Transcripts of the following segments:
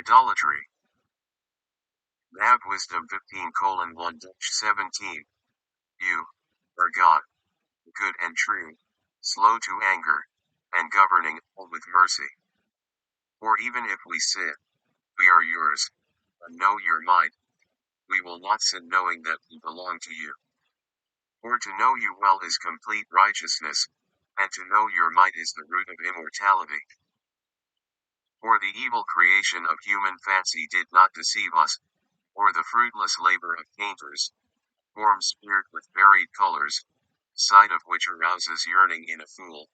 Idolatry. Nav Wisdom 15:1-17. You are God, good and true, slow to anger, and governing all with mercy. For even if we sin, we are yours, and know your might. We will not sin knowing that we belong to you. For to know you well is complete righteousness, and to know your might is the root of immortality. For the evil creation of human fancy did not deceive us, or the fruitless labor of painters, forms smeared with varied colors, sight of which arouses yearning in a fool,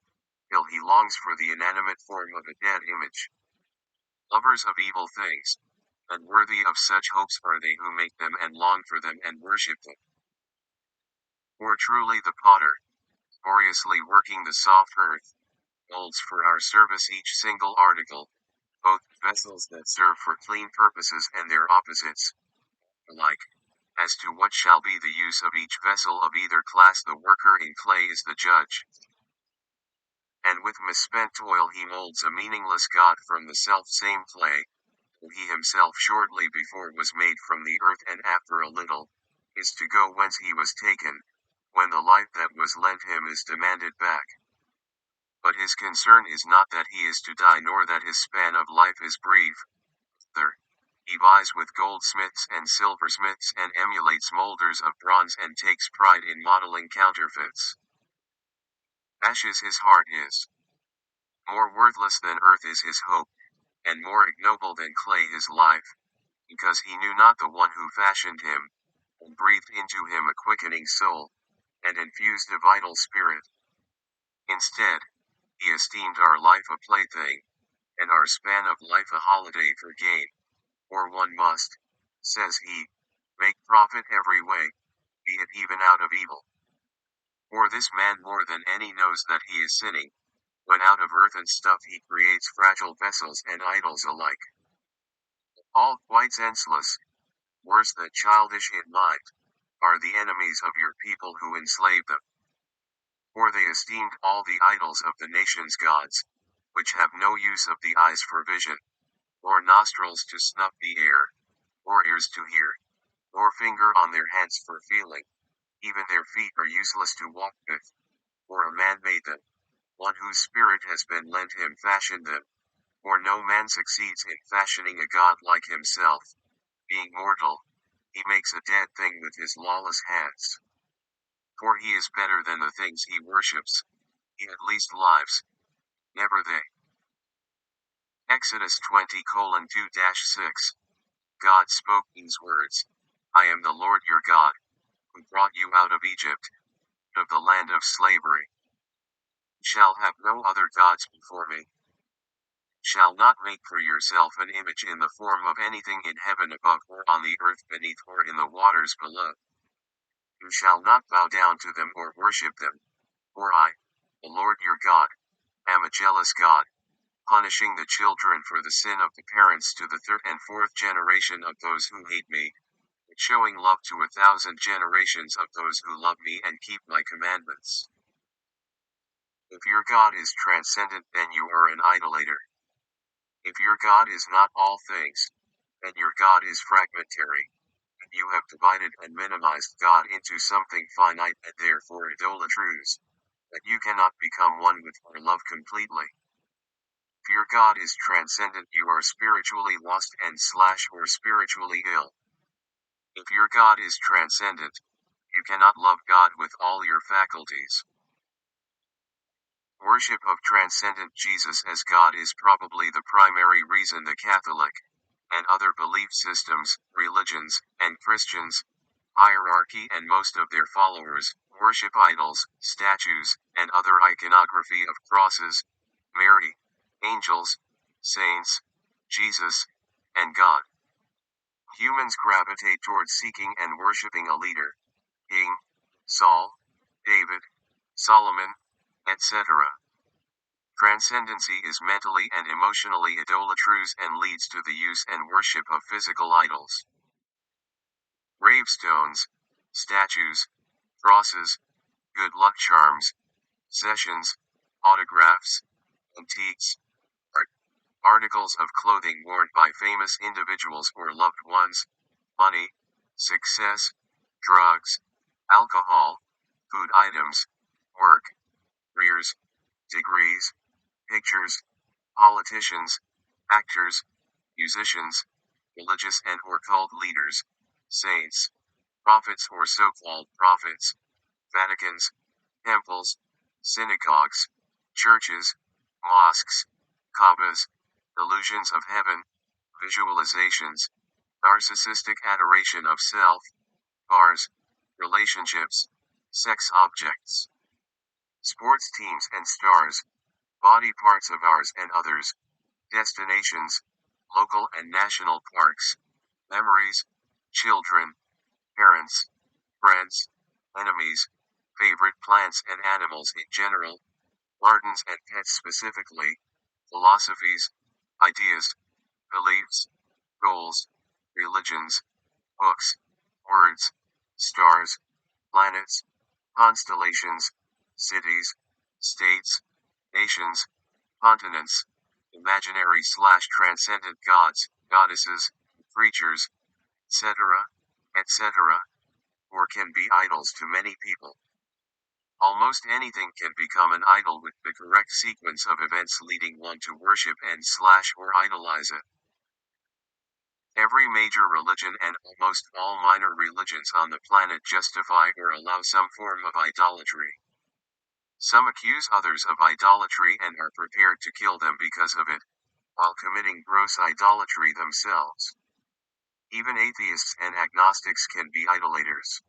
till he longs for the inanimate form of a dead image. Lovers of evil things, and worthy of such hopes are they who make them and long for them and worship them. For truly the potter, laboriously working the soft earth, molds for our service each single article, both vessels that serve for clean purposes and their opposites alike. As to what shall be the use of each vessel of either class, the worker in clay is the judge. And with misspent toil he molds a meaningless God from the self-same clay, who he himself shortly before was made from the earth, and after a little, is to go whence he was taken, when the life that was lent him is demanded back. But his concern is not that he is to die, nor that his span of life is brief. Rather, he vies with goldsmiths and silversmiths and emulates molders of bronze and takes pride in modeling counterfeits. Ashes his heart is. More worthless than earth is his hope, and more ignoble than clay his life, because he knew not the one who fashioned him, and breathed into him a quickening soul, and infused a vital spirit. Instead, he esteemed our life a plaything, and our span of life a holiday for gain. For one must, says he, make profit every way, be it even out of evil. For this man more than any knows that he is sinning, when out of earth and stuff he creates fragile vessels and idols alike. All quite senseless, worse than childish in mind, are the enemies of your people who enslave them. For they esteemed all the idols of the nations gods, which have no use of the eyes for vision, or nostrils to snuff the air, or ears to hear, nor finger on their hands for feeling. Even their feet are useless to walk with, for a man made them, one whose spirit has been lent him fashioned them. For no man succeeds in fashioning a god like himself. Being mortal, he makes a dead thing with his lawless hands. For he is better than the things he worships. He at least lives, never they. Exodus 20:2-6. God spoke these words: I am the Lord your God, who brought you out of Egypt, of the land of slavery. You shall have no other gods before me. Shall not make for yourself an image in the form of anything in heaven above, or on the earth beneath, or in the waters below. You shall not bow down to them or worship them. For I, the Lord your God, am a jealous God, punishing the children for the sin of the parents to the third and fourth generation of those who hate me, but showing love to 1,000 generations of those who love me and keep my commandments. If your God is transcendent, then you are an idolater. If your God is not all things, then your God is fragmentary, and you have divided and minimized God into something finite and therefore idolatrous, that you cannot become one with our love completely. If your God is transcendent, you are spiritually lost and or spiritually ill. If your God is transcendent, you cannot love God with all your faculties. Worship of transcendent Jesus as God is probably the primary reason the Catholic, and other belief systems, religions, and Christians, hierarchy and most of their followers, worship idols, statues, and other iconography of crosses, Mary, angels, saints, Jesus, and God. Humans gravitate towards seeking and worshiping a leader, king, Saul, David, Solomon, etc. Transcendency is mentally and emotionally idolatrous and leads to the use and worship of physical idols. Gravestones, statues, crosses, good luck charms, possessions, autographs, antiques, art, articles of clothing worn by famous individuals or loved ones, money, success, drugs, alcohol, food items, work, careers, degrees, pictures, politicians, actors, musicians, religious and or cult leaders, saints, prophets or so-called prophets, Vaticans, temples, synagogues, churches, mosques, Kaabas, illusions of heaven, visualizations, narcissistic adoration of self, bars, relationships, sex objects, sports teams and stars, body parts of ours and others, destinations, local and national parks, memories, children, parents, friends, enemies, favorite plants and animals in general, gardens and pets specifically, philosophies, ideas, beliefs, goals, religions, books, words, stars, planets, constellations, cities, states, nations, continents, imaginary/transcendent gods, goddesses, creatures, etc., etc., or can be idols to many people. Almost anything can become an idol with the correct sequence of events leading one to worship and/or idolize it. Every major religion and almost all minor religions on the planet justify or allow some form of idolatry. Some accuse others of idolatry and are prepared to kill them because of it, while committing gross idolatry themselves. Even atheists and agnostics can be idolaters.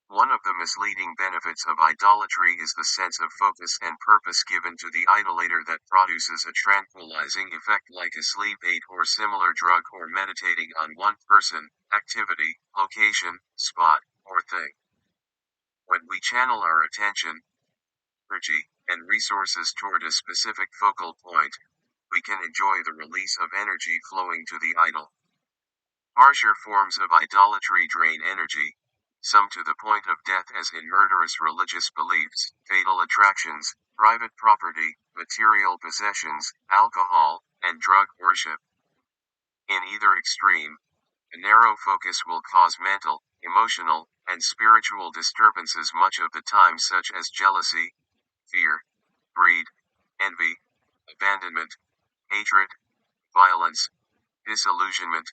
One of the misleading benefits of idolatry is the sense of focus and purpose given to the idolater that produces a tranquilizing effect like a sleep aid or similar drug or meditating on one person, activity, location, spot, or thing. When we channel our attention, energy, and resources toward a specific focal point, we can enjoy the release of energy flowing to the idol. Harsher forms of idolatry drain energy, some to the point of death as in murderous religious beliefs, fatal attractions, private property, material possessions, alcohol, and drug worship. In either extreme, a narrow focus will cause mental, emotional, and spiritual disturbances much of the time such as jealousy, fear, greed, envy, abandonment, hatred, violence, disillusionment,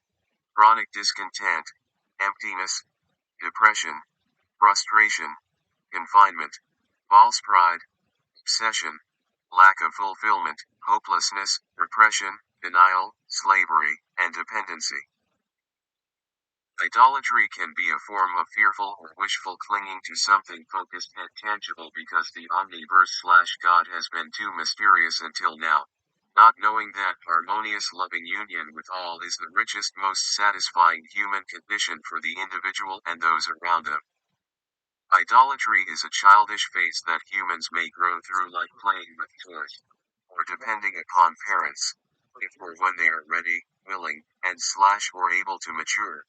chronic discontent, emptiness, depression, frustration, confinement, false pride, obsession, lack of fulfillment, hopelessness, repression, denial, slavery, and dependency. Idolatry can be a form of fearful or wishful clinging to something focused and tangible because the omniverse/God has been too mysterious until now. Not knowing that harmonious loving union with all is the richest, most satisfying human condition for the individual and those around them. Idolatry is a childish phase that humans may grow through like playing with toys, or depending upon parents, if or when they are ready, willing, and/or able to mature.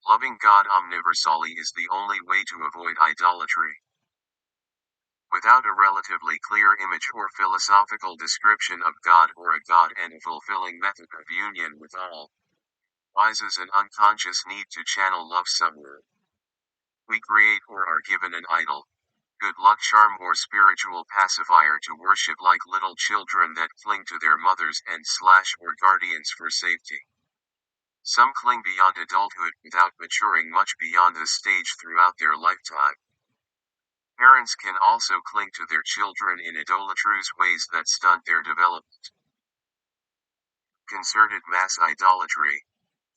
Loving God omniversally is the only way to avoid idolatry. Without a relatively clear image or philosophical description of God or a God and a fulfilling method of union with all, rises an unconscious need to channel love somewhere. We create or are given an idol, good luck charm or spiritual pacifier to worship like little children that cling to their mothers and/or guardians for safety. Some cling beyond adulthood without maturing much beyond this stage throughout their lifetime. Parents can also cling to their children in idolatrous ways that stunt their development. Concerted mass idolatry.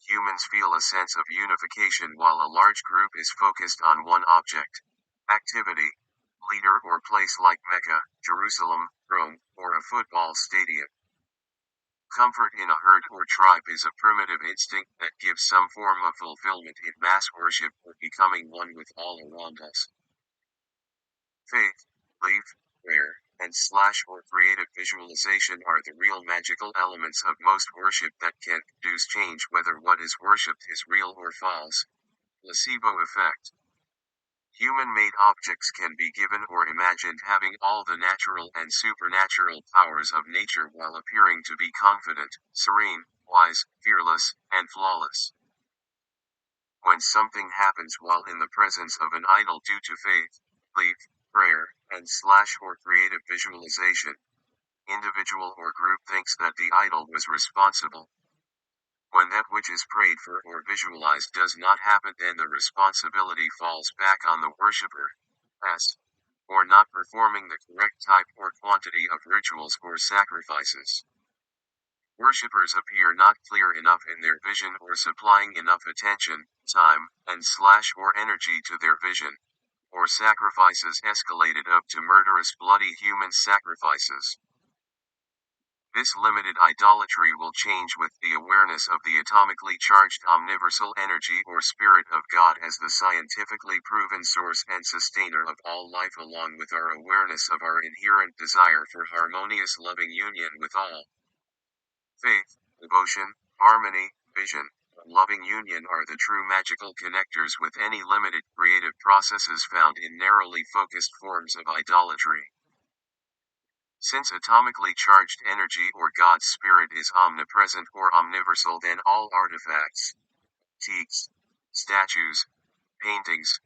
Humans feel a sense of unification while a large group is focused on one object, activity, leader or place like Mecca, Jerusalem, Rome, or a football stadium. Comfort in a herd or tribe is a primitive instinct that gives some form of fulfillment in mass worship or becoming one with all around us. Faith, belief, prayer, and/or creative visualization are the real magical elements of most worship that can produce change whether what is worshipped is real or false. Placebo effect. Human-made objects can be given or imagined having all the natural and supernatural powers of nature while appearing to be confident, serene, wise, fearless, and flawless. When something happens while in the presence of an idol due to faith, belief, prayer, and or creative visualization, individual or group thinks that the idol was responsible. When that which is prayed for or visualized does not happen, then the responsibility falls back on the worshipper, or not performing the correct type or quantity of rituals or sacrifices. Worshippers appear not clear enough in their vision or supplying enough attention, time, and or energy to their vision, or sacrifices escalated up to murderous bloody human sacrifices. This limited idolatry will change with the awareness of the atomically charged omniversal energy or spirit of God as the scientifically proven source and sustainer of all life, along with our awareness of our inherent desire for harmonious loving union with all. Faith, devotion, harmony, vision, and loving union are the true magical connectors with any limited creative processes found in narrowly focused forms of idolatry. Since atomically charged energy or God's Spirit is omnipresent or omniversal, then all artifacts, antiques, statues, paintings,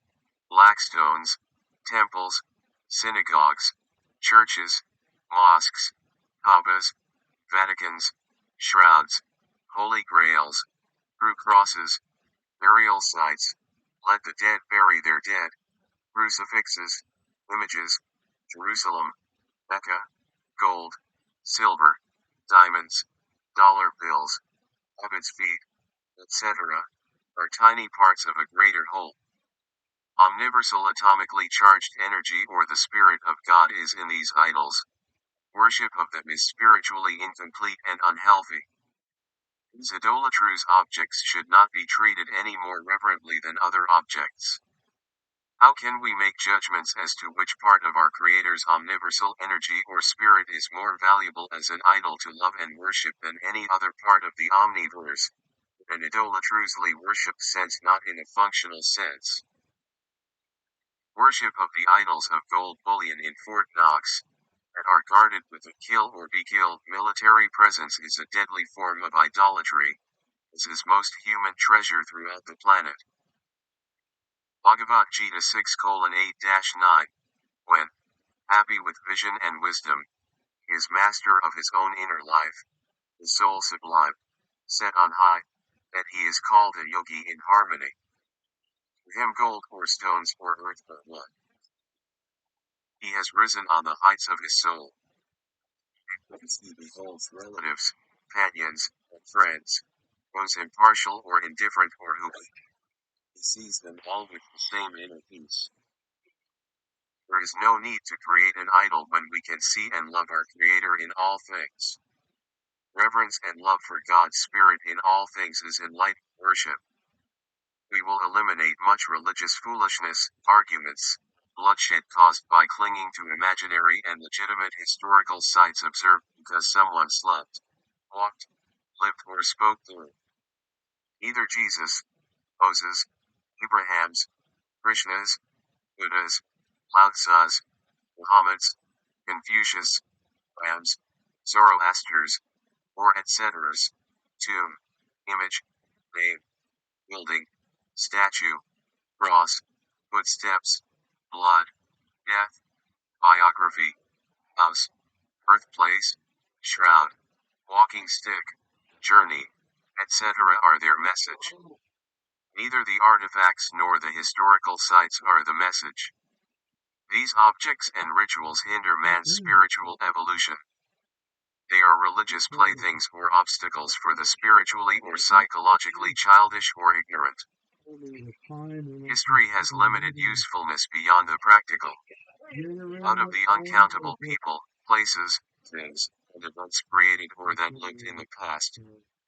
blackstones, temples, synagogues, churches, mosques, Kaabas, Vaticans, shrouds, holy grails, true crosses, burial sites, let the dead bury their dead, crucifixes, images, Jerusalem, Mecca, gold, silver, diamonds, dollar bills, Abbott's feet, etc., are tiny parts of a greater whole. Omniversal atomically charged energy or the Spirit of God is in these idols. Worship of them is spiritually incomplete and unhealthy. These idolatrous objects should not be treated any more reverently than other objects. How can we make judgments as to which part of our Creator's omniversal energy or spirit is more valuable as an idol to love and worship than any other part of the omniverse? An idolatrously worshipped sense, not in a functional sense. Worship of the idols of gold bullion in Fort Knox, that are guarded with a kill or be killed military presence, is a deadly form of idolatry, as is most human treasure throughout the planet. Bhagavad Gita 6:8-9. When, happy with vision and wisdom, he is master of his own inner life, the soul sublime, set on high, that he is called a yogi in harmony. To him gold or stones or earth are one. He has risen on the heights of his soul. As he beholds relatives, companions, and friends, those impartial or indifferent or who he sees them all with the same inner peace. There is no need to create an idol when we can see and love our Creator in all things. Reverence and love for God's Spirit in all things is enlightened worship. We will eliminate much religious foolishness, arguments, bloodshed caused by clinging to imaginary and legitimate historical sites observed because someone slept, walked, lived, or spoke there. Either Jesus, Moses, Abraham's, Krishna's, Buddha's, Lao Tzu's, Muhammad's, Confucius, Ram's, Zoroaster's, or etc's tomb, image, name, building, statue, cross, footsteps, blood, death, biography, house, birthplace, shroud, walking stick, journey, etc. are their message. Neither the artifacts nor the historical sites are the message. These objects and rituals hinder man's spiritual evolution. They are religious playthings or obstacles for the spiritually or psychologically childish or ignorant. History has limited usefulness beyond the practical. Out of the uncountable people, places, things, and events created or that lived in the past,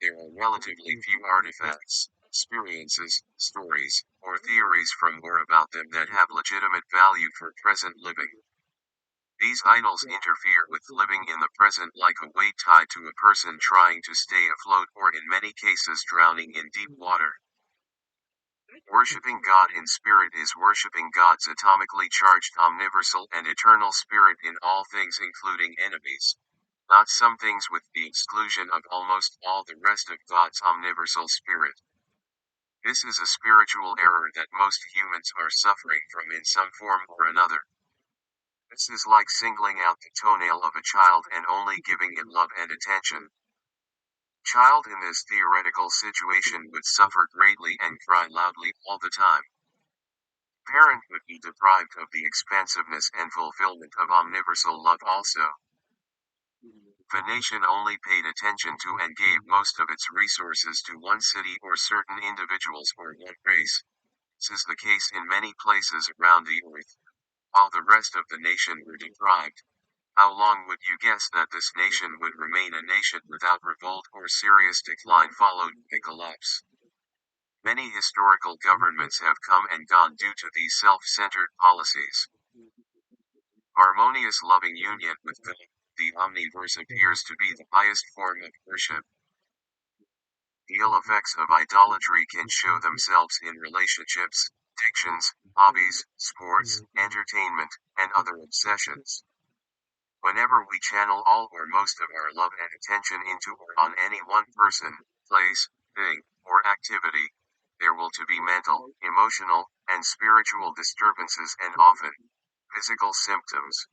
there are relatively few artifacts, experiences, stories, or theories from or about them that have legitimate value for present living. These idols interfere with living in the present like a weight tied to a person trying to stay afloat or in many cases drowning in deep water. Worshipping God in spirit is worshipping God's atomically charged omniversal and eternal spirit in all things including enemies, not some things with the exclusion of almost all the rest of God's omniversal spirit. This is a spiritual error that most humans are suffering from in some form or another. This is like singling out the toenail of a child and only giving it love and attention. Child in this theoretical situation would suffer greatly and cry loudly all the time. Parent would be deprived of the expansiveness and fulfillment of omniversal love also. The nation only paid attention to and gave most of its resources to one city or certain individuals or one race. This is the case in many places around the earth, while the rest of the nation were deprived. How long would you guess that this nation would remain a nation without revolt or serious decline followed by collapse? Many historical governments have come and gone due to these self-centered policies. Harmonious loving union with God, the omniverse appears to be the highest form of worship. The ill effects of idolatry can show themselves in relationships, addictions, hobbies, sports, entertainment, and other obsessions. Whenever we channel all or most of our love and attention into or on any one person, place, thing, or activity, there will to be mental, emotional, and spiritual disturbances and often physical symptoms.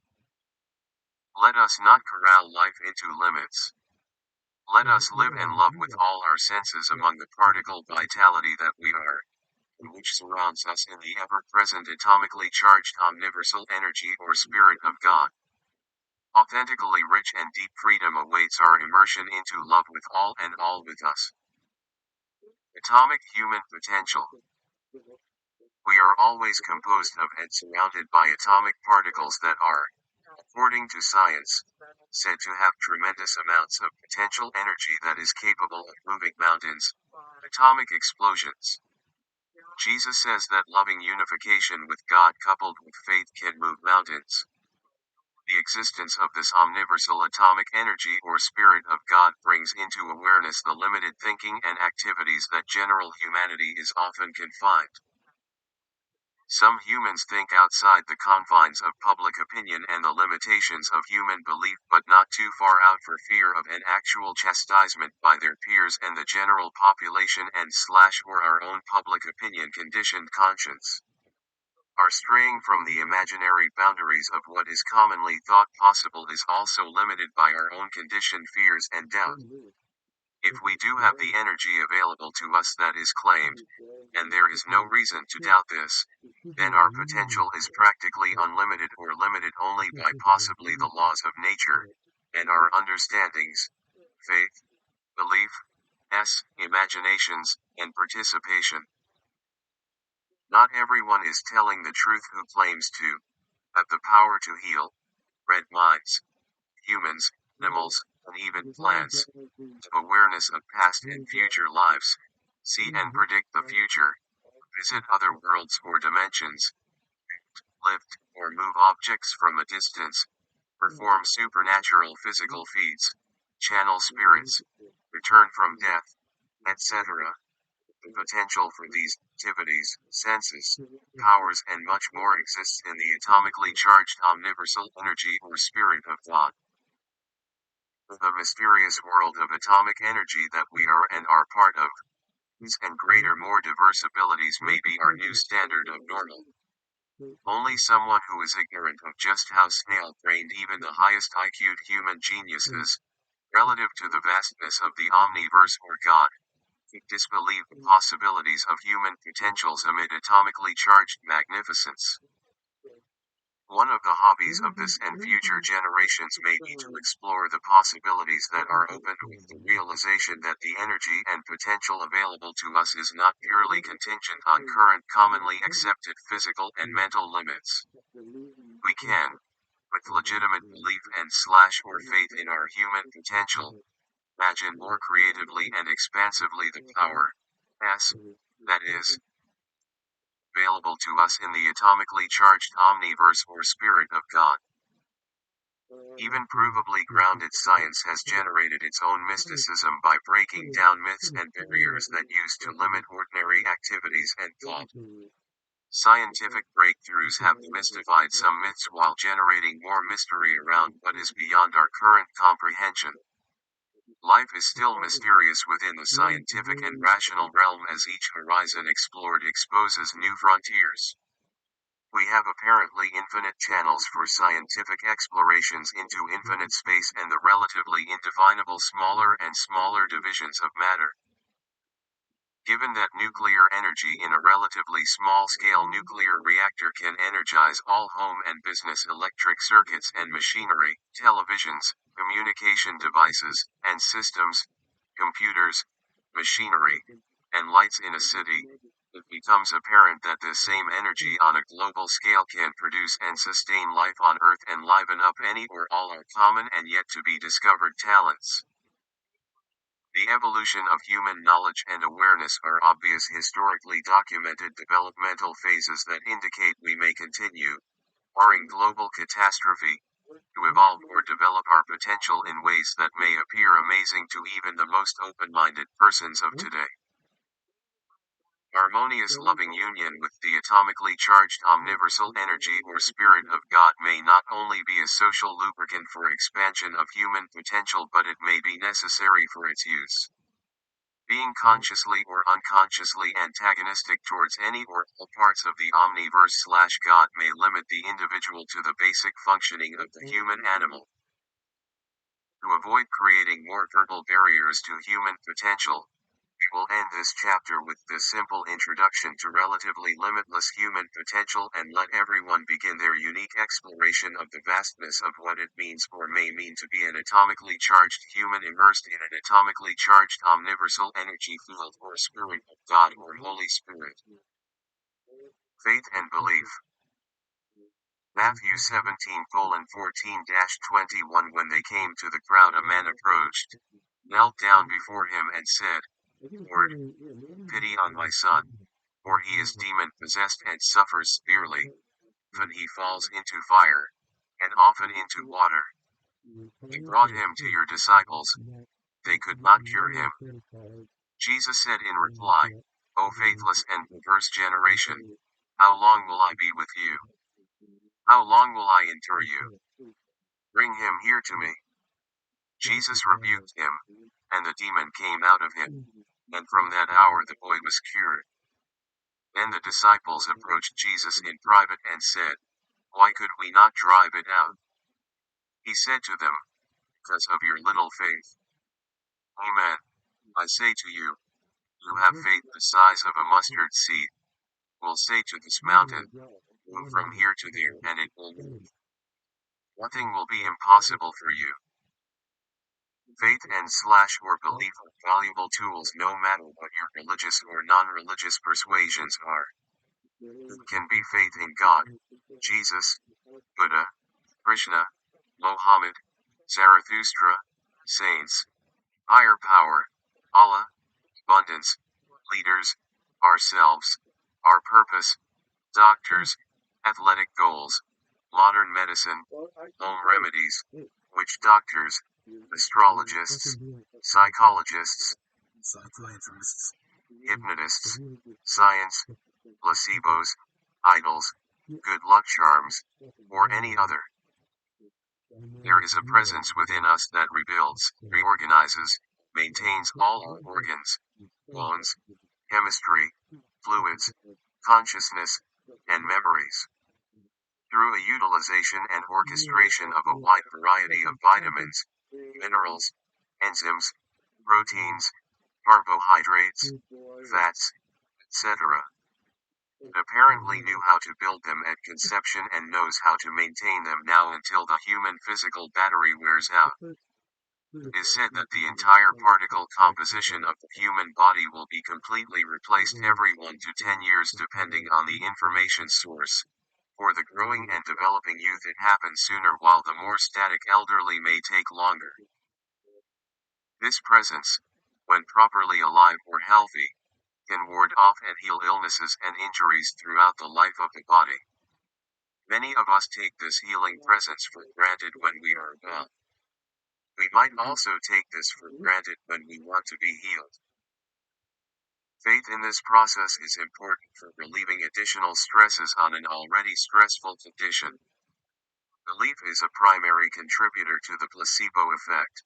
Let us not corral life into limits. Let us live and love with all our senses among the particle vitality that we are, and which surrounds us in the ever-present atomically charged omniversal energy or spirit of God. Authentically rich and deep freedom awaits our immersion into love with all and all with us. Atomic human potential. We are always composed of and surrounded by atomic particles that are, according to science, said to have tremendous amounts of potential energy that is capable of moving mountains, atomic explosions. Jesus says that loving unification with God coupled with faith can move mountains. The existence of this omniversal atomic energy or spirit of God brings into awareness the limited thinking and activities that general humanity is often confined. Some humans think outside the confines of public opinion and the limitations of human belief but not too far out for fear of an actual chastisement by their peers and the general population and/or our own public opinion conditioned conscience. Our straying from the imaginary boundaries of what is commonly thought possible is also limited by our own conditioned fears and doubt. If we do have the energy available to us that is claimed, and there is no reason to doubt this, then our potential is practically unlimited or limited only by possibly the laws of nature, and our understandings, faith, belief, imaginations, and participation. Not everyone is telling the truth who claims to have the power to heal, red minds, humans, animals, and even plants, have awareness of past and future lives, see and predict the future, visit other worlds or dimensions, lift or move objects from a distance, perform supernatural physical feats, channel spirits, return from death, etc. The potential for these activities, senses, powers, and much more exists in the atomically charged omniversal energy or spirit of God. The mysterious world of atomic energy that we are and are part of. These and greater more diverse abilities may be our new standard of normal. Only someone who is ignorant of just how snail-brained even the highest IQ'd human genius is, relative to the vastness of the omniverse or God, disbelieve the possibilities of human potentials amid atomically charged magnificence. One of the hobbies of this and future generations may be to explore the possibilities that are open with the realization that the energy and potential available to us is not purely contingent on current commonly accepted physical and mental limits. We can, with legitimate belief and/or faith in our human potential, imagine more creatively and expansively the power, that is, available to us in the atomically charged omniverse or spirit of God. Even provably grounded science has generated its own mysticism by breaking down myths and barriers that used to limit ordinary activities and thought. Scientific breakthroughs have demystified some myths while generating more mystery around what is beyond our current comprehension. Life is still mysterious within the scientific and rational realm as each horizon explored exposes new frontiers. We have apparently infinite channels for scientific explorations into infinite space and the relatively indefinable smaller and smaller divisions of matter. Given that nuclear energy in a relatively small-scale nuclear reactor can energize all home and business electric circuits and machinery, televisions, communication devices, and systems, computers, machinery, and lights in a city, it becomes apparent that this same energy on a global scale can produce and sustain life on Earth and liven up any or all our common and yet to be discovered talents. The evolution of human knowledge and awareness are obvious historically documented developmental phases that indicate we may continue, barring global catastrophe, to evolve or develop our potential in ways that may appear amazing to even the most open-minded persons of today. Harmonious loving union with the atomically charged omniversal energy or spirit of God may not only be a social lubricant for expansion of human potential but it may be necessary for its use. Being consciously or unconsciously antagonistic towards any or all parts of the omniverse/God may limit the individual to the basic functioning of the human animal. To avoid creating more verbal barriers to human potential, we will end this chapter with this simple introduction to relatively limitless human potential and let everyone begin their unique exploration of the vastness of what it means or may mean to be an atomically charged human immersed in an atomically charged omniversal energy field or spirit of God or Holy Spirit. Faith and belief. Matthew 17:14-21 When they came to the crowd a man approached, knelt down before him and said, Lord, pity on my son, for he is demon-possessed and suffers severely. Often he falls into fire, and often into water. I brought him to your disciples, they could not cure him. Jesus said in reply, O faithless and perverse generation, how long will I be with you? How long will I endure you? Bring him here to me. Jesus rebuked him, and the demon came out of him, and from that hour the boy was cured. Then the disciples approached Jesus in private and said, Why could we not drive it out? He said to them, Because of your little faith. Amen. I say to you, you have faith the size of a mustard seed. Will say to this mountain, Move from here to there, and it will move. Nothing will be impossible for you. Faith and/or belief are valuable tools no matter what your religious or non-religious persuasions are. It can be faith in God, Jesus, Buddha, Krishna, Mohammed, Zarathustra, saints, higher power, Allah, abundance, leaders, ourselves, our purpose, doctors, athletic goals, modern medicine, home remedies, witch doctors, astrologists, psychologists, psychiatrists, hypnotists, science, placebos, idols, good luck charms, or any other. There is a presence within us that rebuilds, reorganizes, maintains all our organs, bones, chemistry, fluids, consciousness, and memories. Through a utilization and orchestration of a wide variety of vitamins, minerals, enzymes, proteins, carbohydrates, fats, etc. It apparently knew how to build them at conception and knows how to maintain them now until the human physical battery wears out. It is said that the entire particle composition of the human body will be completely replaced every 1 to 10 years depending on the information source. For the growing and developing youth it happens sooner while the more static elderly may take longer. This presence, when properly alive or healthy, can ward off and heal illnesses and injuries throughout the life of the body. Many of us take this healing presence for granted when we are well. We might also take this for granted when we want to be healed. Faith in this process is important for relieving additional stresses on an already stressful condition. Belief is a primary contributor to the placebo effect.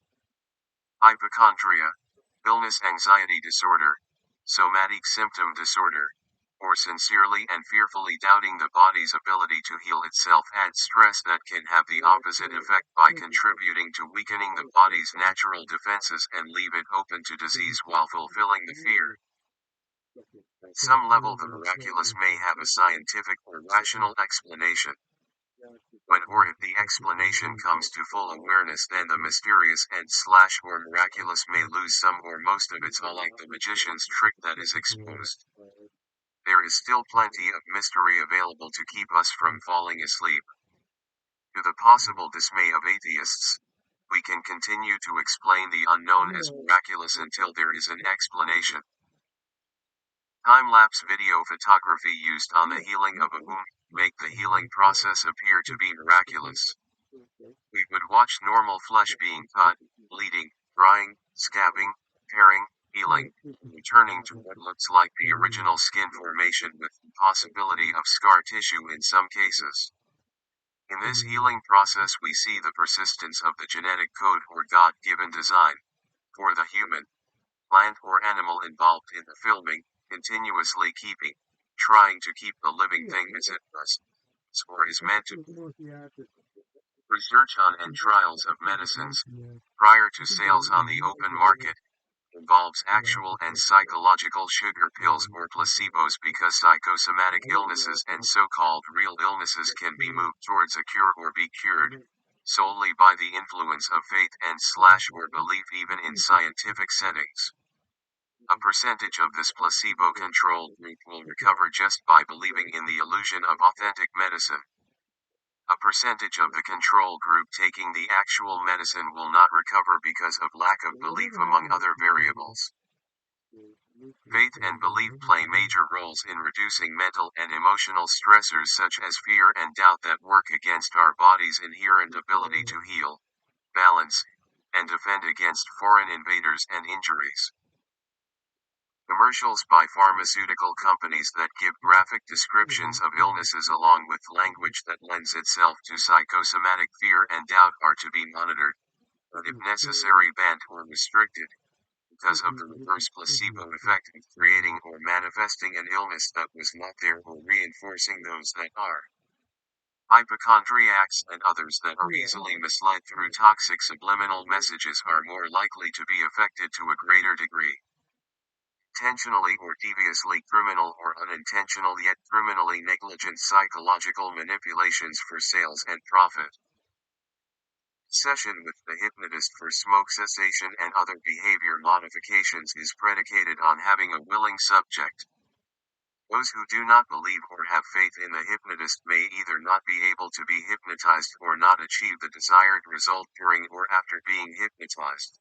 Hypochondria, illness anxiety disorder, somatic symptom disorder, or sincerely and fearfully doubting the body's ability to heal itself adds stress that can have the opposite effect by contributing to weakening the body's natural defenses and leave it open to disease while fulfilling the fear. At some level, the miraculous may have a scientific or rational explanation. When or if the explanation comes to full awareness, then the mysterious and slash or miraculous may lose some or most of its all, like the magician's trick that is exposed. There is still plenty of mystery available to keep us from falling asleep. To the possible dismay of atheists, we can continue to explain the unknown as miraculous until there is an explanation. Time-lapse video photography used on the healing of a wound make the healing process appear to be miraculous. We would watch normal flesh being cut, bleeding, drying, scabbing, tearing, healing, returning to what looks like the original skin formation with the possibility of scar tissue in some cases. In this healing process, we see the persistence of the genetic code or God-given design for the human, plant, or animal involved in the filming, continuously trying to keep the living thing as it was, or is meant to be. Research on and trials of medicines, prior to sales on the open market, involves actual and psychological sugar pills or placebos because psychosomatic illnesses and so-called real illnesses can be moved towards a cure or be cured solely by the influence of faith and slash or belief, even in scientific settings. A percentage of this placebo-controlled group will recover just by believing in the illusion of authentic medicine. A percentage of the control group taking the actual medicine will not recover because of lack of belief, among other variables. Faith and belief play major roles in reducing mental and emotional stressors such as fear and doubt that work against our body's inherent ability to heal, balance, and defend against foreign invaders and injuries. Commercials by pharmaceutical companies that give graphic descriptions of illnesses along with language that lends itself to psychosomatic fear and doubt are to be monitored, but if necessary banned or restricted, because of the reverse placebo effect of creating or manifesting an illness that was not there or reinforcing those that are. Hypochondriacs and others that are easily misled through toxic subliminal messages are more likely to be affected to a greater degree. Intentionally or deviously criminal or unintentional yet criminally negligent psychological manipulations for sales and profit. Session with the hypnotist for smoke cessation and other behavior modifications is predicated on having a willing subject. Those who do not believe or have faith in the hypnotist may either not be able to be hypnotized or not achieve the desired result during or after being hypnotized.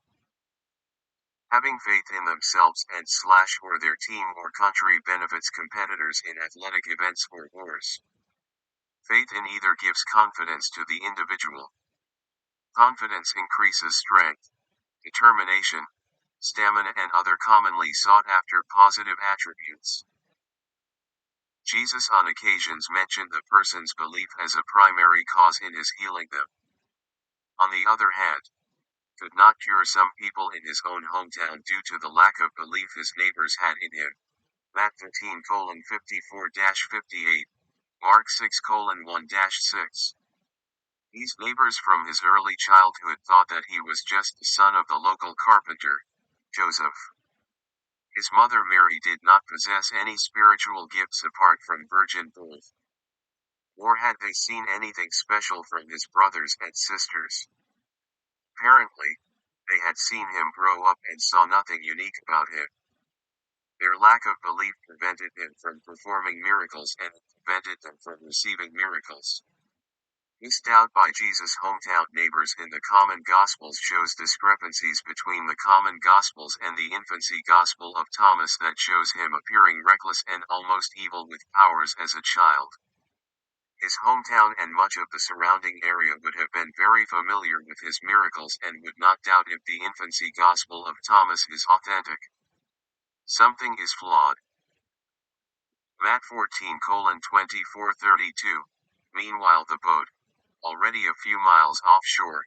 Having faith in themselves and slash or their team or country benefits competitors in athletic events or wars. Faith in either gives confidence to the individual. Confidence increases strength, determination, stamina, and other commonly sought after positive attributes. Jesus on occasions mentioned the person's belief as a primary cause in his healing them. On the other hand, could not cure some people in his own hometown due to the lack of belief his neighbors had in him. Matt 13:54-58, Mark 6:1-6. These neighbors from his early childhood thought that he was just the son of the local carpenter, Joseph. His mother Mary did not possess any spiritual gifts apart from virgin birth. Nor had they seen anything special from his brothers and sisters. Apparently, they had seen him grow up and saw nothing unique about him. Their lack of belief prevented him from performing miracles and prevented them from receiving miracles. This doubt by Jesus' hometown neighbors in the common Gospels shows discrepancies between the common Gospels and the infancy Gospel of Thomas that shows him appearing reckless and almost evil with powers as a child. His hometown and much of the surrounding area would have been very familiar with his miracles and would not doubt if the infancy gospel of Thomas is authentic. Something is flawed. Matt 14:24-32. Meanwhile the boat, already a few miles offshore,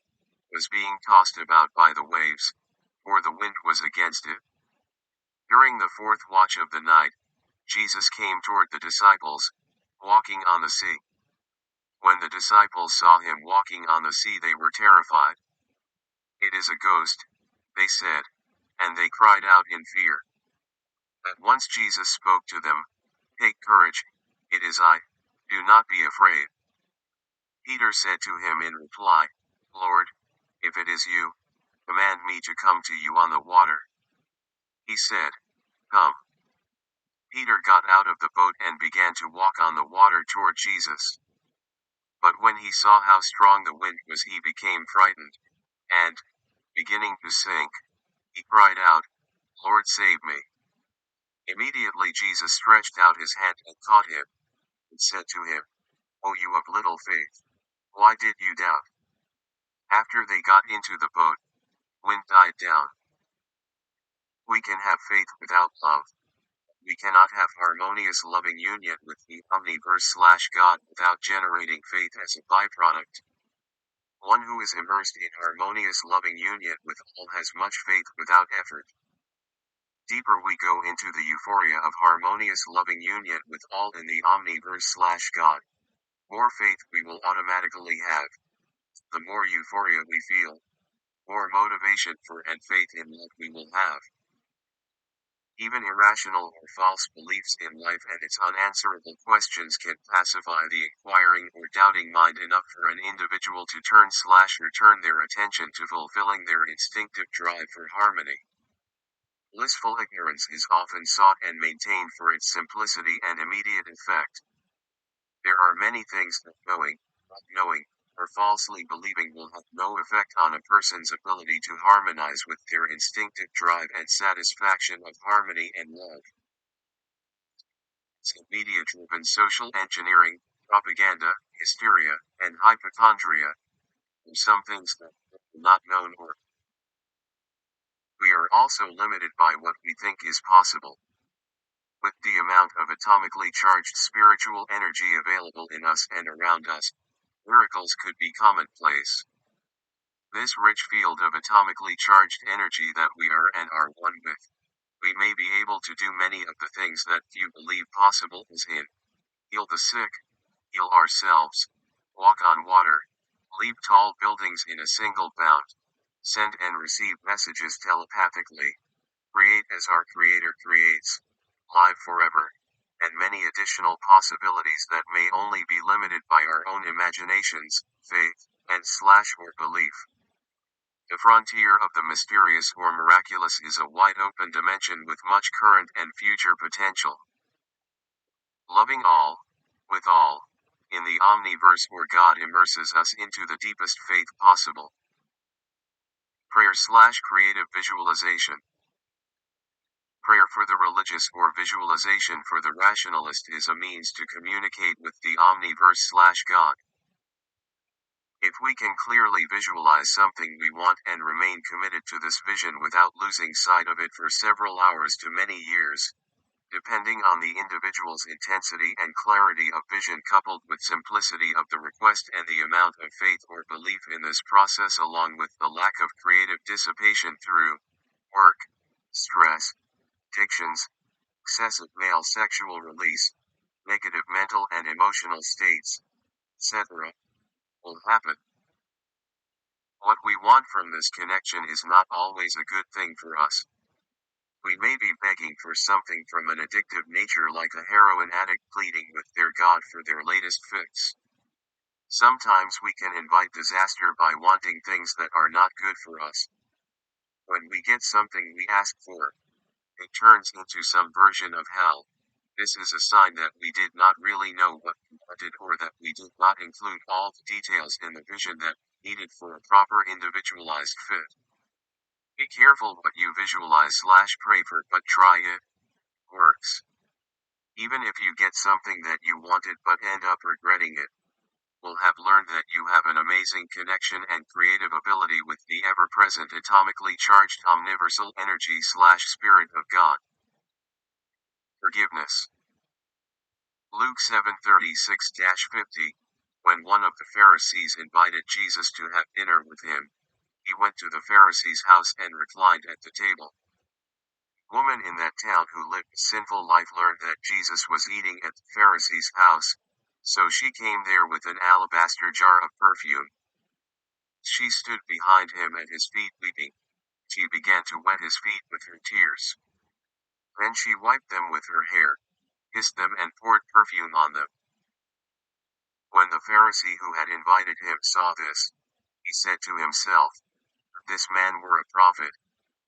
was being tossed about by the waves, for the wind was against it. During the fourth watch of the night, Jesus came toward the disciples, walking on the sea. When the disciples saw him walking on the sea they were terrified. "It is a ghost," they said, and they cried out in fear. At once Jesus spoke to them, "Take courage, it is I, do not be afraid." Peter said to him in reply, "Lord, if it is you, command me to come to you on the water." He said, "Come." Peter got out of the boat and began to walk on the water toward Jesus. But when he saw how strong the wind was he became frightened, and, beginning to sink, he cried out, "Lord, save me." Immediately Jesus stretched out his hand and caught him, and said to him, "O you of little faith, why did you doubt?" After they got into the boat, wind died down. We can have faith without love. We cannot have harmonious loving union with the omniverse/God without generating faith as a byproduct. One who is immersed in harmonious loving union with all has much faith without effort. Deeper we go into the euphoria of harmonious loving union with all in the omniverse/God, more faith we will automatically have. The more euphoria we feel, more motivation for and faith in love we will have. Even irrational or false beliefs in life and its unanswerable questions can pacify the inquiring or doubting mind enough for an individual to turn/return their attention to fulfilling their instinctive drive for harmony. Blissful ignorance is often sought and maintained for its simplicity and immediate effect. There are many things that knowing, not knowing, or falsely believing will have no effect on a person's ability to harmonize with their instinctive drive and satisfaction of harmony and love. Media-driven social engineering, propaganda, hysteria, and hypochondria are some things that are not known or. We are also limited by what we think is possible. With the amount of atomically charged spiritual energy available in us and around us, miracles could be commonplace. This rich field of atomically charged energy that we are and are one with, we may be able to do many of the things that few believe possible as in heal the sick, heal ourselves, walk on water, leap tall buildings in a single bound, send and receive messages telepathically, create as our Creator creates, live forever, and many additional possibilities that may only be limited by our own imaginations, faith, and/or belief. The frontier of the mysterious or miraculous is a wide-open dimension with much current and future potential. Loving all, with all, in the omniverse or God immerses us into the deepest faith possible. Prayer/creative visualization. Prayer for the religious or visualization for the rationalist is a means to communicate with the omniverse/God. If we can clearly visualize something we want and remain committed to this vision without losing sight of it for several hours to many years, depending on the individual's intensity and clarity of vision coupled with simplicity of the request and the amount of faith or belief in this process along with the lack of creative dissipation through work, stress, addictions, excessive male sexual release, negative mental and emotional states, etc., will happen. What we want from this connection is not always a good thing for us. We may be begging for something from an addictive nature like a heroin addict pleading with their God for their latest fix. Sometimes we can invite disaster by wanting things that are not good for us. When we get something we ask for, it turns into some version of hell. This is a sign that we did not really know what we wanted or that we did not include all the details in the vision that we needed for a proper individualized fit. Be careful what you visualize/pray for, but try it. Works. Even if you get something that you wanted but end up regretting it, will have learned that you have an amazing connection and creative ability with the ever-present atomically charged omniversal energy/spirit of God. Forgiveness. Luke 7:36-50. When one of the Pharisees invited Jesus to have dinner with him, he went to the Pharisee's house and reclined at the table. Woman in that town who lived a sinful life learned that Jesus was eating at the Pharisee's house, so she came there with an alabaster jar of perfume. She stood behind him at his feet weeping. She began to wet his feet with her tears. Then she wiped them with her hair, kissed them and poured perfume on them. When the Pharisee who had invited him saw this, he said to himself, if this man were a prophet,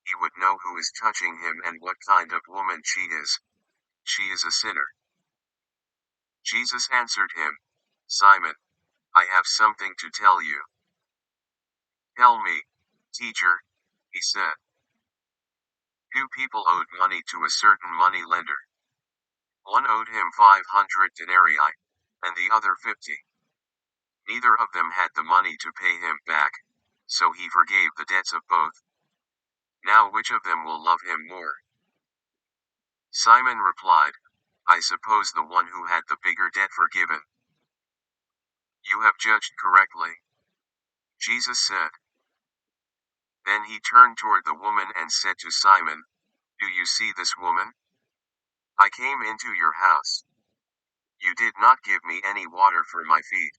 he would know who is touching him and what kind of woman she is. She is a sinner. Jesus answered him, Simon, I have something to tell you. Tell me, teacher, he said. Two people owed money to a certain money lender. One owed him 500 denarii, and the other 50. Neither of them had the money to pay him back, so he forgave the debts of both. Now which of them will love him more? Simon replied, I suppose the one who had the bigger debt forgiven. You have judged correctly, Jesus said. Then he turned toward the woman and said to Simon, do you see this woman? I came into your house. You did not give me any water for my feet.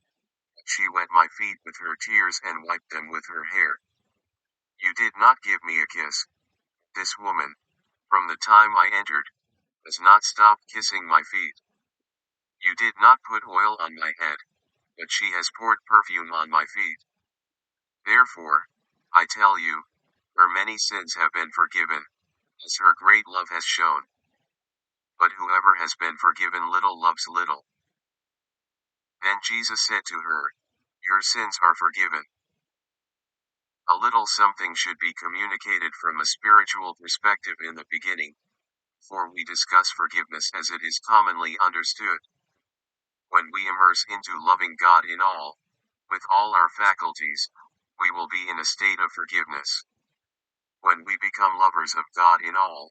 She wet my feet with her tears and wiped them with her hair. You did not give me a kiss. This woman, from the time I entered, has not stopped kissing my feet. You did not put oil on my head, but she has poured perfume on my feet. Therefore, I tell you, her many sins have been forgiven, as her great love has shown. But whoever has been forgiven little loves little. Then Jesus said to her, your sins are forgiven. A little something should be communicated from a spiritual perspective in the beginning, before we discuss forgiveness as it is commonly understood. When we immerse into loving God in all, with all our faculties, we will be in a state of forgiveness. When we become lovers of God in all,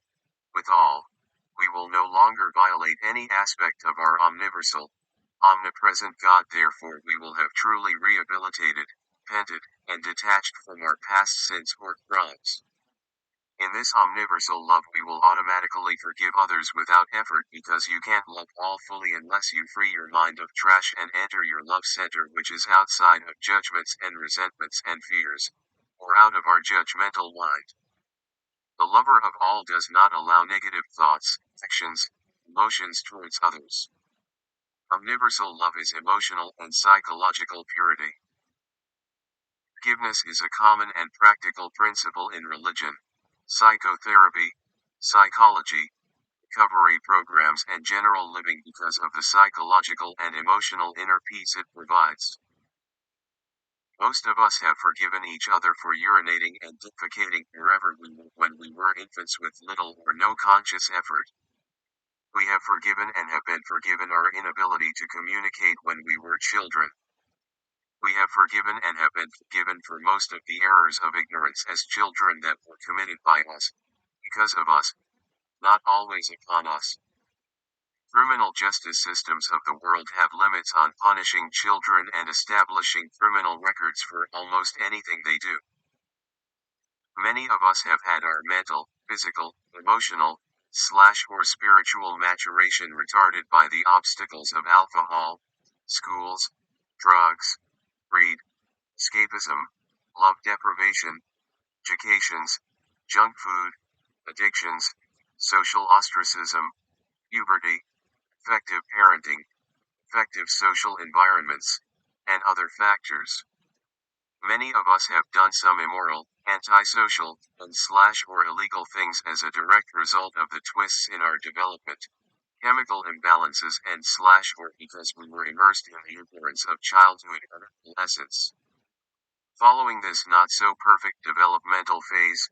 with all, we will no longer violate any aspect of our omniversal, omnipresent God. Therefore we will have truly rehabilitated, repented, and detached from our past sins or crimes. In this omniversal love we will automatically forgive others without effort, because you can't love all fully unless you free your mind of trash and enter your love center, which is outside of judgments and resentments and fears, or out of our judgmental mind. The lover of all does not allow negative thoughts, actions, emotions towards others. Omniversal love is emotional and psychological purity. Forgiveness is a common and practical principle in religion, psychotherapy, psychology, recovery programs, and general living because of the psychological and emotional inner peace it provides. Most of us have forgiven each other for urinating and defecating wherever we were when we were infants with little or no conscious effort. We have forgiven and have been forgiven our inability to communicate when we were children. We have forgiven and have been forgiven for most of the errors of ignorance as children that were committed by us, because of us, not always upon us. Criminal justice systems of the world have limits on punishing children and establishing criminal records for almost anything they do. Many of us have had our mental, physical, emotional, or spiritual maturation retarded by the obstacles of alcohol, schools, drugs, greed, escapism, love deprivation, educations, junk food, addictions, social ostracism, puberty, effective parenting, effective social environments, and other factors. Many of us have done some immoral, antisocial, and or illegal things as a direct result of the twists in our development, chemical imbalances and or because we were immersed in the influence of childhood and adolescence. Following this not-so-perfect developmental phase,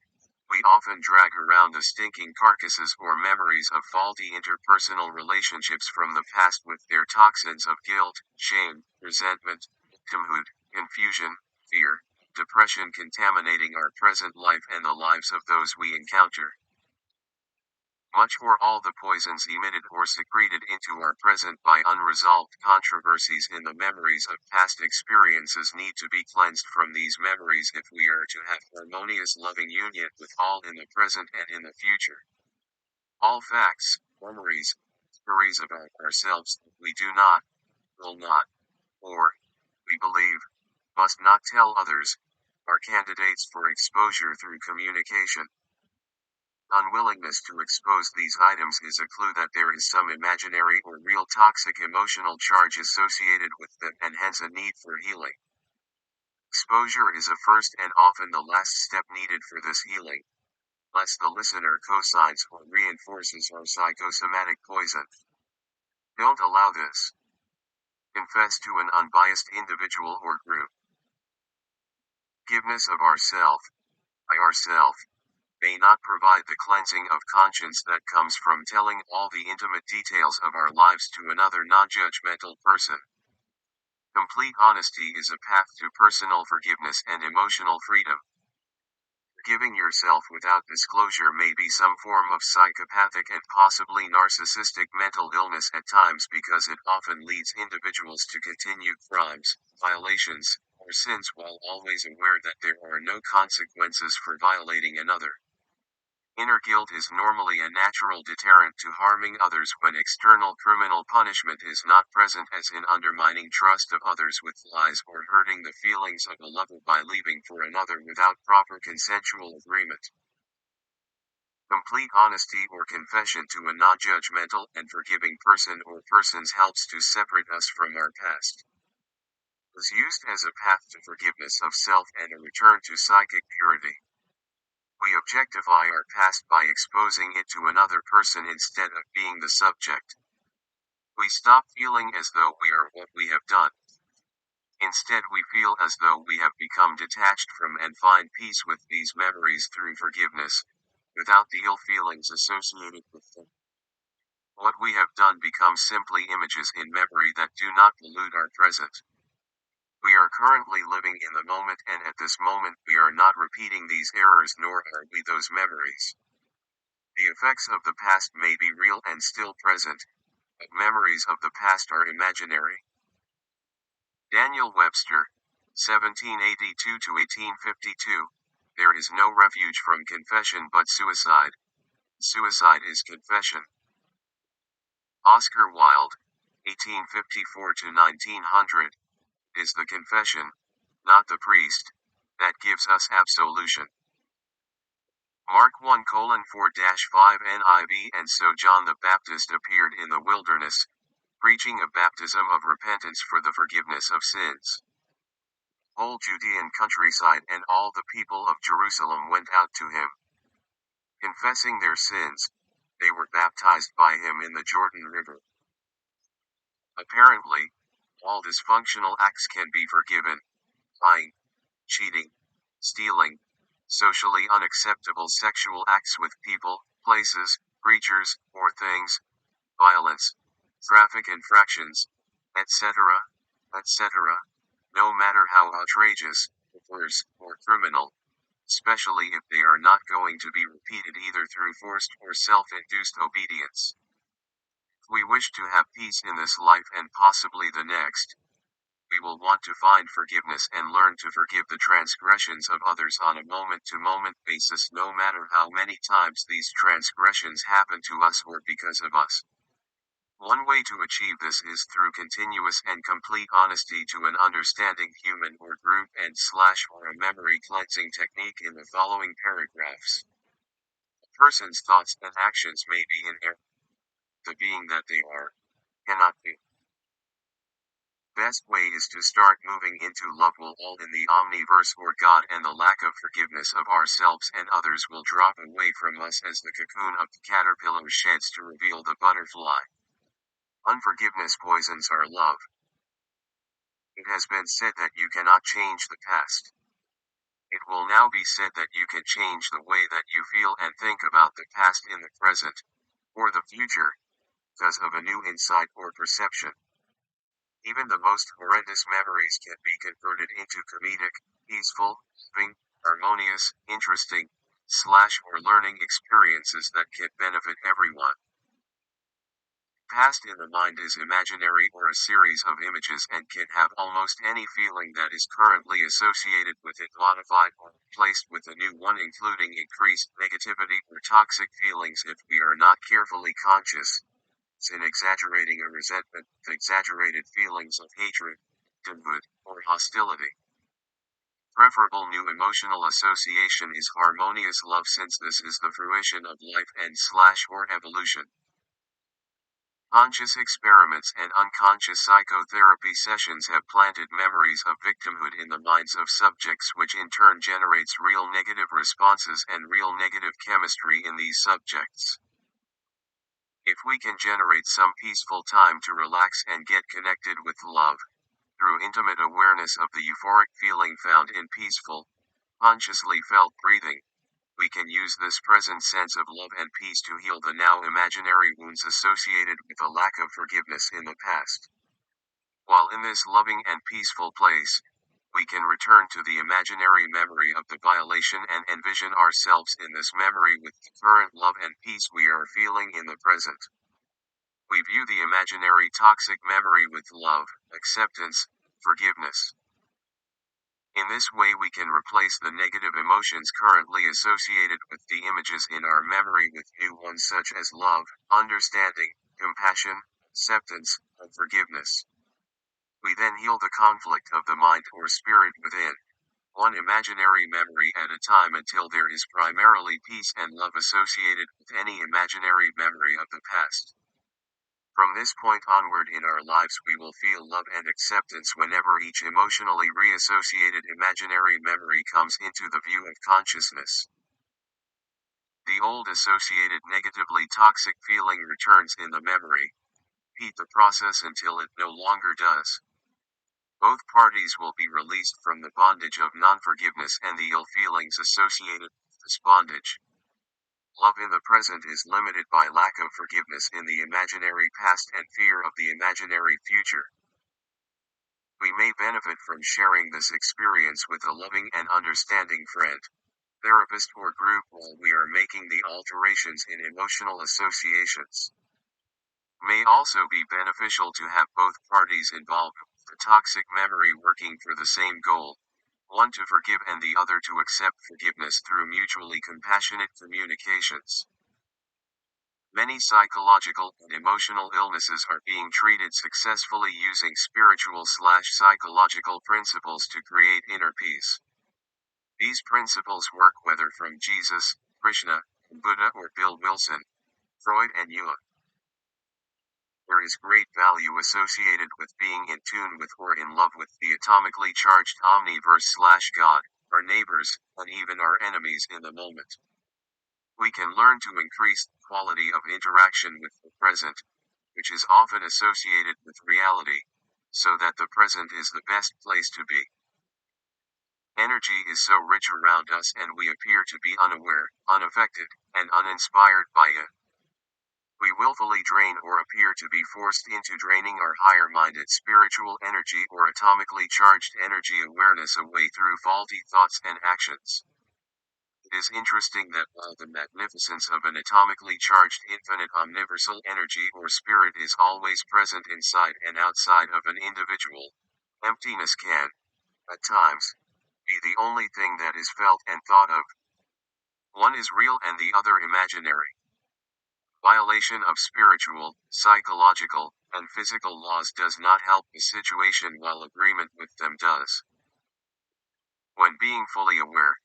we often drag around the stinking carcasses or memories of faulty interpersonal relationships from the past with their toxins of guilt, shame, resentment, victimhood, confusion, fear, depression contaminating our present life and the lives of those we encounter. Much or all the poisons emitted or secreted into our present by unresolved controversies in the memories of past experiences need to be cleansed from these memories if we are to have harmonious loving union with all in the present and in the future. All facts, memories, stories about ourselves that we do not, will not, or, we believe, must not tell others, are candidates for exposure through communication. Unwillingness to expose these items is a clue that there is some imaginary or real toxic emotional charge associated with them and hence a need for healing. Exposure is a first and often the last step needed for this healing, lest the listener cosigns or reinforces our psychosomatic poison. Don't allow this. Confess to an unbiased individual or group. Forgiveness of ourself, by ourself, may not provide the cleansing of conscience that comes from telling all the intimate details of our lives to another non-judgmental person. Complete honesty is a path to personal forgiveness and emotional freedom. Forgiving yourself without disclosure may be some form of psychopathic and possibly narcissistic mental illness at times because it often leads individuals to continue crimes, violations, or sins while always aware that there are no consequences for violating another. Inner guilt is normally a natural deterrent to harming others when external criminal punishment is not present, as in undermining trust of others with lies or hurting the feelings of a lover by leaving for another without proper consensual agreement. Complete honesty or confession to a non-judgmental and forgiving person or persons helps to separate us from our past. It is used as a path to forgiveness of self and a return to psychic purity. We objectify our past by exposing it to another person instead of being the subject. We stop feeling as though we are what we have done. Instead, we feel as though we have become detached from and find peace with these memories through forgiveness, without the ill feelings associated with them. What we have done becomes simply images in memory that do not pollute our present. We are currently living in the moment, and at this moment we are not repeating these errors nor are we those memories. The effects of the past may be real and still present, but memories of the past are imaginary. Daniel Webster, 1782 to 1852. There is no refuge from confession but suicide. Suicide is confession. Oscar Wilde, 1854 to 1900. Is the confession, not the priest, that gives us absolution. Mark 1:4-5 NIV. And so John the Baptist appeared in the wilderness, preaching a baptism of repentance for the forgiveness of sins. Whole Judean countryside and all the people of Jerusalem went out to him. Confessing their sins, they were baptized by him in the Jordan River. Apparently, all dysfunctional acts can be forgiven. Lying, cheating, stealing, socially unacceptable sexual acts with people, places, creatures, or things, violence, traffic infractions, etc., etc., no matter how outrageous, perverse, or criminal, especially if they are not going to be repeated either through forced or self-induced obedience. If we wish to have peace in this life and possibly the next, we will want to find forgiveness and learn to forgive the transgressions of others on a moment-to-moment basis, no matter how many times these transgressions happen to us or because of us. One way to achieve this is through continuous and complete honesty to an understanding human or group or a memory cleansing technique in the following paragraphs. A person's thoughts and actions may be in error. The being that they are, cannot be. Best way is to start moving into love will all in the omniverse or God, and the lack of forgiveness of ourselves and others will drop away from us as the cocoon of the caterpillar sheds to reveal the butterfly. Unforgiveness poisons our love. It has been said that you cannot change the past. It will now be said that you can change the way that you feel and think about the past in the present, or the future, because of a new insight or perception. Even the most horrendous memories can be converted into comedic, peaceful, loving, harmonious, interesting, or learning experiences that can benefit everyone. Past in the mind is imaginary or a series of images and can have almost any feeling that is currently associated with it modified or replaced with a new one, including increased negativity or toxic feelings if we are not carefully conscious. In exaggerating a resentment with exaggerated feelings of hatred, victimhood, or hostility. Preferable new emotional association is harmonious love, since this is the fruition of life and or evolution. Conscious experiments and unconscious psychotherapy sessions have planted memories of victimhood in the minds of subjects, which in turn generates real negative responses and real negative chemistry in these subjects. If we can generate some peaceful time to relax and get connected with love, through intimate awareness of the euphoric feeling found in peaceful, consciously felt breathing, we can use this present sense of love and peace to heal the now imaginary wounds associated with a lack of forgiveness in the past. While in this loving and peaceful place, we can return to the imaginary memory of the violation and envision ourselves in this memory with the current love and peace we are feeling in the present. We view the imaginary toxic memory with love, acceptance, forgiveness. In this way we can replace the negative emotions currently associated with the images in our memory with new ones such as love, understanding, compassion, acceptance, and forgiveness. We then heal the conflict of the mind or spirit within, one imaginary memory at a time, until there is primarily peace and love associated with any imaginary memory of the past. From this point onward in our lives we will feel love and acceptance whenever each emotionally reassociated imaginary memory comes into the view of consciousness. The old associated negatively toxic feeling returns in the memory. Repeat the process until it no longer does. Both parties will be released from the bondage of non-forgiveness and the ill feelings associated with this bondage. Love in the present is limited by lack of forgiveness in the imaginary past and fear of the imaginary future. We may benefit from sharing this experience with a loving and understanding friend, therapist, or group while we are making the alterations in emotional associations. May also be beneficial to have both parties involved with the toxic memory working for the same goal, one to forgive and the other to accept forgiveness through mutually compassionate communications. Many psychological and emotional illnesses are being treated successfully using spiritual/psychological principles to create inner peace. These principles work whether from Jesus, Krishna, Buddha, or Bill Wilson, Freud, and Jung. There is great value associated with being in tune with or in love with the atomically charged omniverse/God, our neighbors, and even our enemies in the moment. We can learn to increase the quality of interaction with the present, which is often associated with reality, so that the present is the best place to be. Energy is so rich around us and we appear to be unaware, unaffected, and uninspired by it. We willfully drain or appear to be forced into draining our higher-minded spiritual energy or atomically charged energy awareness away through faulty thoughts and actions. It is interesting that while the magnificence of an atomically charged infinite omniversal energy or spirit is always present inside and outside of an individual, emptiness can, at times, be the only thing that is felt and thought of. One is real and the other imaginary. Violation of spiritual, psychological, and physical laws does not help the situation, while agreement with them does. When being fully aware,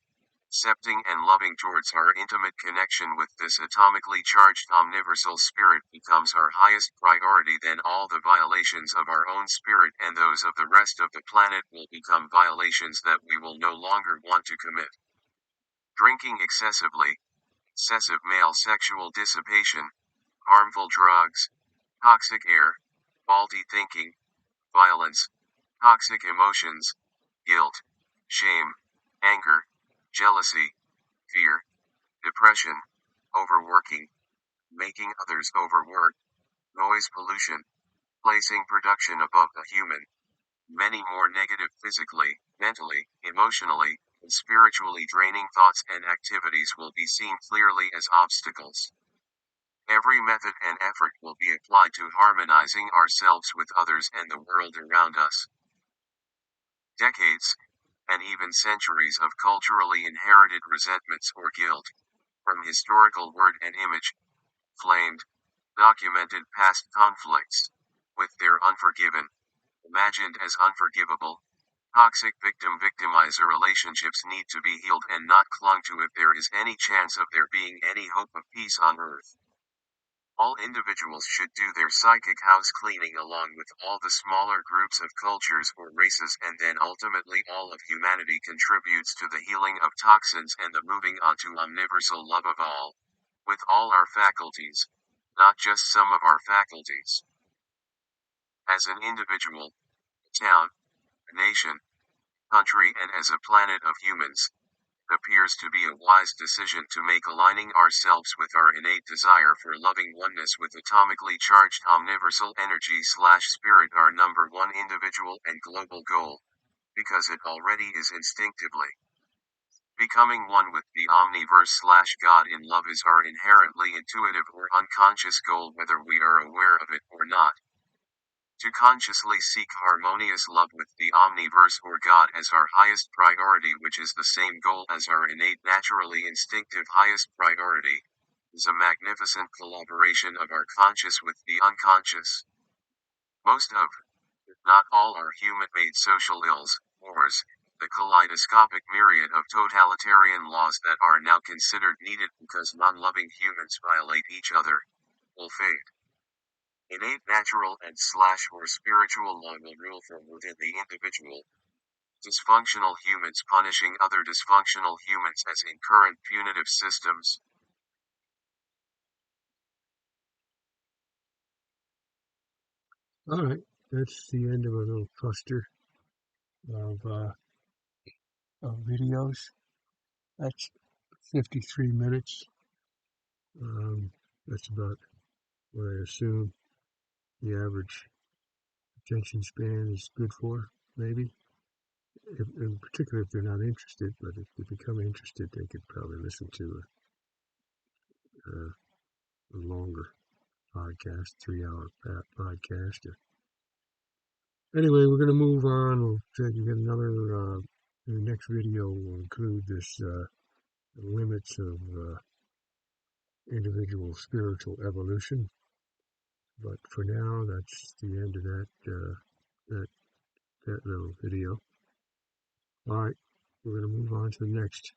accepting and loving towards our intimate connection with this atomically charged omniversal spirit becomes our highest priority, then all the violations of our own spirit and those of the rest of the planet will become violations that we will no longer want to commit. Drinking excessively, excessive male sexual dissipation, harmful drugs, toxic air, faulty thinking, violence, toxic emotions, guilt, shame, anger, jealousy, fear, depression, overworking, making others overwork, noise pollution, placing production above the human. Many more negative physically, mentally, emotionally, and spiritually draining thoughts and activities will be seen clearly as obstacles. Every method and effort will be applied to harmonizing ourselves with others and the world around us. Decades, and even centuries of culturally inherited resentments or guilt, from historical word and image, flamed, documented past conflicts, with their unforgiven, imagined as unforgivable, toxic victim-victimizer relationships need to be healed and not clung to if there is any chance of there being any hope of peace on earth. All individuals should do their psychic house cleaning along with all the smaller groups of cultures or races, and then ultimately all of humanity contributes to the healing of toxins and the moving on to omniversal love of all. With all our faculties, not just some of our faculties. As an individual, a town, a nation, country, and as a planet of humans, appears to be a wise decision to make aligning ourselves with our innate desire for loving oneness with atomically charged omniversal energy/spirit our number one individual and global goal, because it already is instinctively. Becoming one with the omniverse/God in love is our inherently intuitive or unconscious goal whether we are aware of it or not. To consciously seek harmonious love with the omniverse or God as our highest priority, which is the same goal as our innate naturally instinctive highest priority, is a magnificent collaboration of our conscious with the unconscious. Most of, if not all, our human-made social ills, wars, the kaleidoscopic myriad of totalitarian laws that are now considered needed because non-loving humans violate each other, will fade. Innate natural and/or spiritual law will rule from within the individual. Dysfunctional humans punishing other dysfunctional humans as in current punitive systems. All right, that's the end of a little cluster of videos. That's 53 minutes. That's about what I assume the average attention span is good for, maybe. In particular, if they're not interested, but if they become interested, they could probably listen to a longer podcast, 3-hour podcast. Anyway, we're going to move on. We'll try to get another. The next video will include this limits of individual spiritual evolution. But for now, that's the end of that little video. All right, we're going to move on to the next.